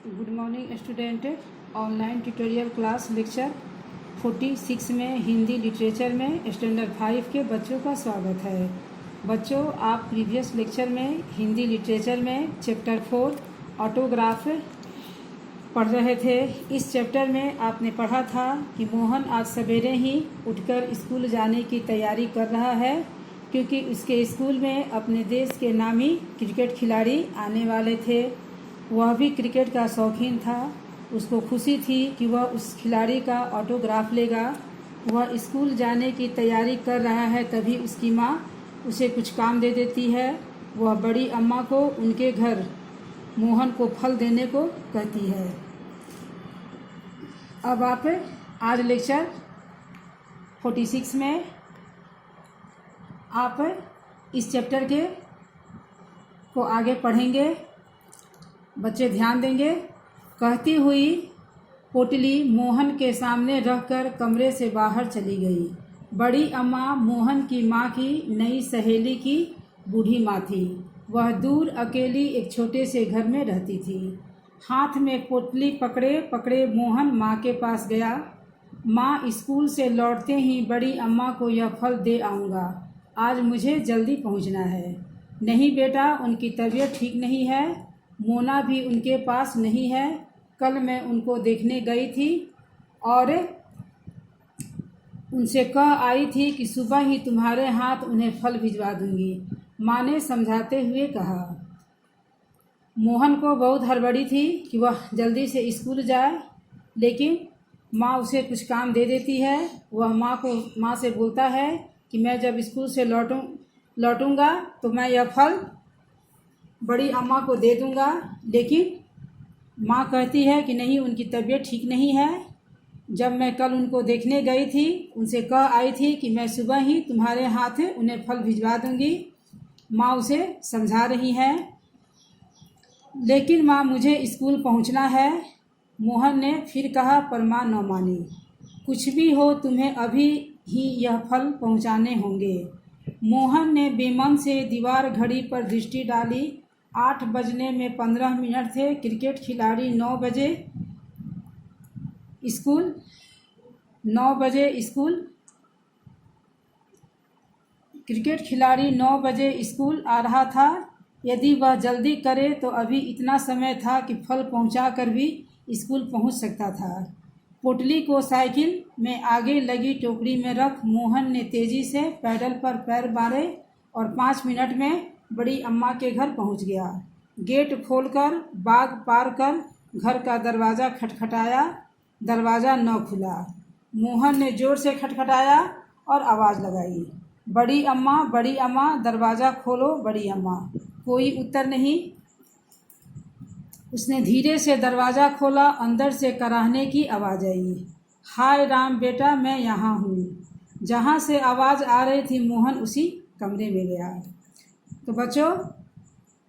Good morning student. Online tutorial class lecture 46 में Hindi literature में standard 5 के बच्चों का स्वागत है। बच्चों, आप प्रीवियस लेक्चर में हिंदी लिटरेचर में चैप्टर 4 ऑटोग्राफ पढ़ रहे थे। इस चैप्टर में आपने पढ़ा था कि मोहन आज सवेरे ही उठकर स्कूल जाने की तैयारी कर रहा है, क्योंकि उसके स्कूल में अपने देश के नामी क्रिकेट खिलाड़ी आने वाले थे। वह भी क्रिकेट का शौकीन था। उसको खुशी थी कि वह उस खिलाड़ी का ऑटोग्राफ लेगा। वह स्कूल जाने की तैयारी कर रहा है, तभी उसकी माँ उसे कुछ काम दे देती है। वह बड़ी अम्मा को उनके घर मोहन को फल देने को कहती है। अब आप आज लेक्चर 46 में आप इस चैप्टर के को आगे पढ़ेंगे। बच्चे ध्यान देंगे। कहती हुई पोटली मोहन के सामने रखकर कमरे से बाहर चली गई। बड़ी अम्मा मोहन की माँ की नई सहेली की बूढ़ी माँ थी। वह दूर अकेली एक छोटे से घर में रहती थी। हाथ में पोटली पकड़े पकड़े मोहन माँ के पास गया। माँ, स्कूल से लौटते ही बड़ी अम्मा को यह फल दे आऊँगा। आज मुझे जल्दी पहुँचना है। नहीं बेटा, उनकी तबीयत ठीक नहीं है। मोना भी उनके पास नहीं है। कल मैं उनको देखने गई थी और उनसे कह आई थी कि सुबह ही तुम्हारे हाथ उन्हें फल भिजवा दूंगी, माँ ने समझाते हुए कहा। मोहन को बहुत हड़बड़ी थी कि वह जल्दी से स्कूल जाए, लेकिन माँ उसे कुछ काम दे देती है। वह माँ से बोलता है कि मैं जब स्कूल से लौटूंगा तो मैं यह फल बड़ी अम्मा को दे दूंगा। लेकिन माँ कहती है कि नहीं, उनकी तबीयत ठीक नहीं है। जब मैं कल उनको देखने गई थी, उनसे कह आई थी कि मैं सुबह ही तुम्हारे हाथ उन्हें फल भिजवा दूंगी। माँ उसे समझा रही है। लेकिन माँ, मुझे स्कूल पहुंचना है, मोहन ने फिर कहा, पर माँ न मानी। कुछ भी हो, तुम्हें अभी ही यह फल पहुंचाने होंगे। मोहन ने बेमन से दीवार घड़ी पर दृष्टि डाली। 8 बजने में 15 मिनट थे। क्रिकेट खिलाड़ी 9 बजे स्कूल आ रहा था। यदि वह जल्दी करे तो अभी इतना समय था कि फल पहुंचाकर भी स्कूल पहुंच सकता था। पोटली को साइकिल में आगे लगी टोकरी में रख मोहन ने तेजी से पैडल पर पैर मारे और 5 मिनट में बड़ी अम्मा के घर पहुंच गया। गेट खोलकर बाग पार कर घर का दरवाज़ा खटखटाया। दरवाज़ा न खुला। मोहन ने ज़ोर से खटखटाया और आवाज़ लगाई, बड़ी अम्मा, दरवाज़ा खोलो बड़ी अम्मा। कोई उत्तर नहीं। उसने धीरे से दरवाज़ा खोला। अंदर से कराहने की आवाज़ आई, हाय राम बेटा, मैं यहाँ हूँ। जहाँ से आवाज़ आ रही थी मोहन उसी कमरे में गया। तो बच्चों,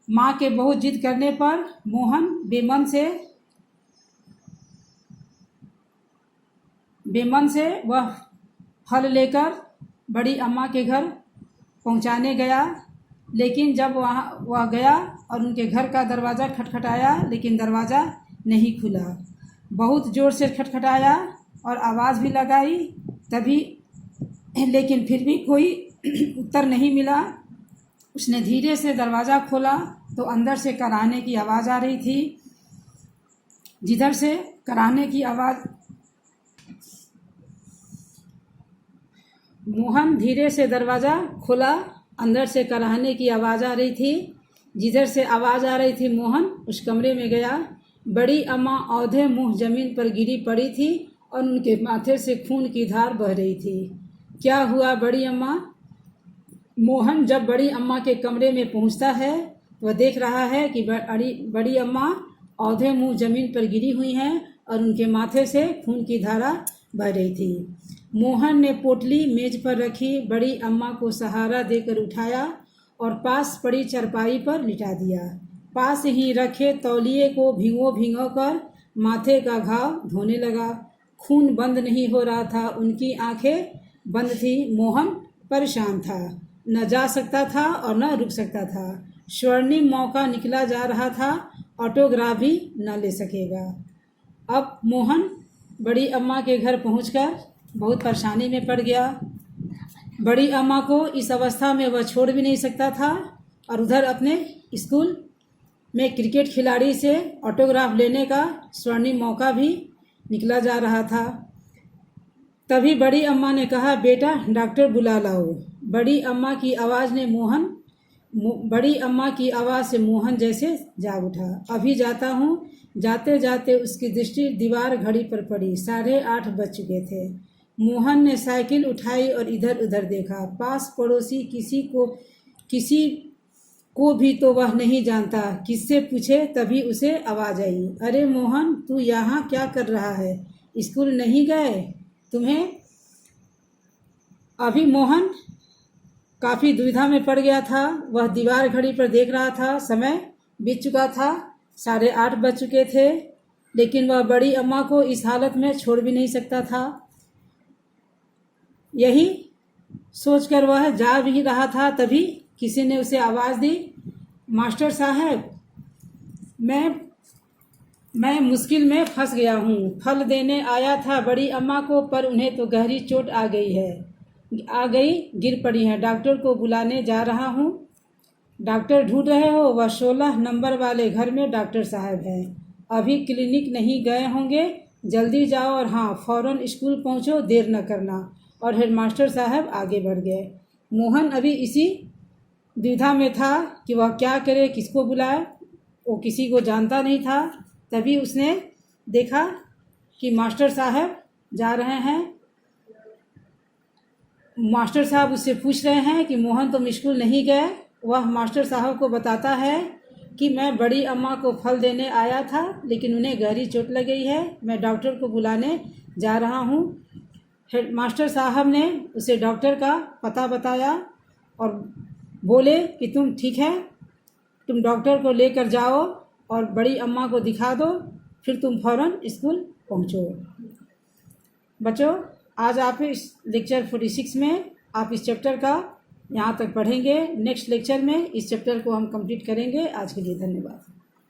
माँ के बहुत जिद करने पर मोहन बेमन से वह फल लेकर बड़ी अम्मा के घर पहुँचाने गया। लेकिन जब वह गया और उनके घर का दरवाज़ा खटखटाया, लेकिन दरवाज़ा नहीं खुला। बहुत ज़ोर से खटखटाया और आवाज़ भी लगाई, लेकिन फिर भी कोई उत्तर नहीं मिला। उसने धीरे से दरवाज़ा खोला तो अंदर से कराहने की आवाज़ आ रही थी। जिधर से कराहने की आवाज़ मोहन धीरे से दरवाज़ा खोला। अंदर से कराहने की आवाज़ आ रही थी। जिधर से आवाज़ आ रही थी मोहन उस कमरे में गया। बड़ी अम्मा औंधे मुँह ज़मीन पर गिरी पड़ी थी और उनके माथे से खून की धार बह रही थी। क्या हुआ बड़ी अम्मा? मोहन जब बड़ी अम्मा के कमरे में पहुंचता है, वह देख रहा है कि बड़ी अम्मा औंधे मुँह ज़मीन पर गिरी हुई हैं और उनके माथे से खून की धारा बह रही थी। मोहन ने पोटली मेज पर रखी बड़ी अम्मा को सहारा देकर उठाया और पास पड़ी चारपाई पर लिटा दिया। पास ही रखे तौलिए को भिगो कर माथे का घाव धोने लगा। खून बंद नहीं हो रहा था। उनकी आंखें बंद थी। मोहन परेशान था, न जा सकता था और न रुक सकता था। स्वर्णिम मौका निकला जा रहा था ऑटोग्राफ भी न ले सकेगा। अब मोहन बड़ी अम्मा के घर पहुंचकर बहुत परेशानी में पड़ गया। बड़ी अम्मा को इस अवस्था में वह छोड़ भी नहीं सकता था और उधर अपने स्कूल में क्रिकेट खिलाड़ी से ऑटोग्राफ लेने का स्वर्णिम मौका भी निकला जा रहा था। तभी बड़ी अम्मा ने कहा, बेटा डॉक्टर बुला लाओ। बड़ी अम्मा की आवाज़ से मोहन जैसे जाग उठा। अभी जाता हूँ। जाते जाते उसकी दृष्टि दीवार घड़ी पर पड़ी। 8:30 बज चुके थे। मोहन ने साइकिल उठाई और इधर उधर देखा। पास पड़ोसी किसी को भी तो वह नहीं जानता। किससे पूछे तभी उसे आवाज़ आई, अरे मोहन, तू यहाँ क्या कर रहा है? स्कूल नहीं गए तुम्हें? अभी मोहन काफ़ी दुविधा में पड़ गया था। वह दीवार घड़ी पर देख रहा था। समय बीत चुका था, 8:30 बज चुके थे, लेकिन वह बड़ी अम्मा को इस हालत में छोड़ भी नहीं सकता था। यही सोचकर वह जा भी रहा था, तभी किसी ने उसे आवाज़ दी, मास्टर साहब, मैं मुश्किल में फंस गया हूँ। फल देने आया था बड़ी अम्मा को, पर उन्हें तो गहरी चोट आ गई, गिर पड़ी है। डॉक्टर को बुलाने जा रहा हूँ। डॉक्टर ढूंढ रहे हो? वह 16 नंबर वाले घर में डॉक्टर साहब हैं। अभी क्लिनिक नहीं गए होंगे। जल्दी जाओ और हाँ, फौरन स्कूल पहुँचो, देर न करना। और हेडमास्टर साहब आगे बढ़ गए। मोहन अभी इसी द्विधा में था कि वह क्या करे, किसको बुलाए। वो किसी को जानता नहीं था। तभी उसने देखा कि मास्टर साहब जा रहे हैं। मास्टर साहब उससे पूछ रहे हैं कि मोहन तुम स्कूल नहीं गए? वह मास्टर साहब को बताता है कि मैं बड़ी अम्मा को फल देने आया था, लेकिन उन्हें गहरी चोट लग गई है। मैं डॉक्टर को बुलाने जा रहा हूँ। मास्टर साहब ने उसे डॉक्टर का पता बताया और बोले कि तुम ठीक है, तुम डॉक्टर को लेकर जाओ और बड़ी अम्मा को दिखा दो, फिर तुम फौरन स्कूल पहुँचो। बच्चों, आज आप इस लेक्चर 46 में आप इस चैप्टर का यहाँ तक पढ़ेंगे। नेक्स्ट लेक्चर में इस चैप्टर को हम कंप्लीट करेंगे। आज के लिए धन्यवाद।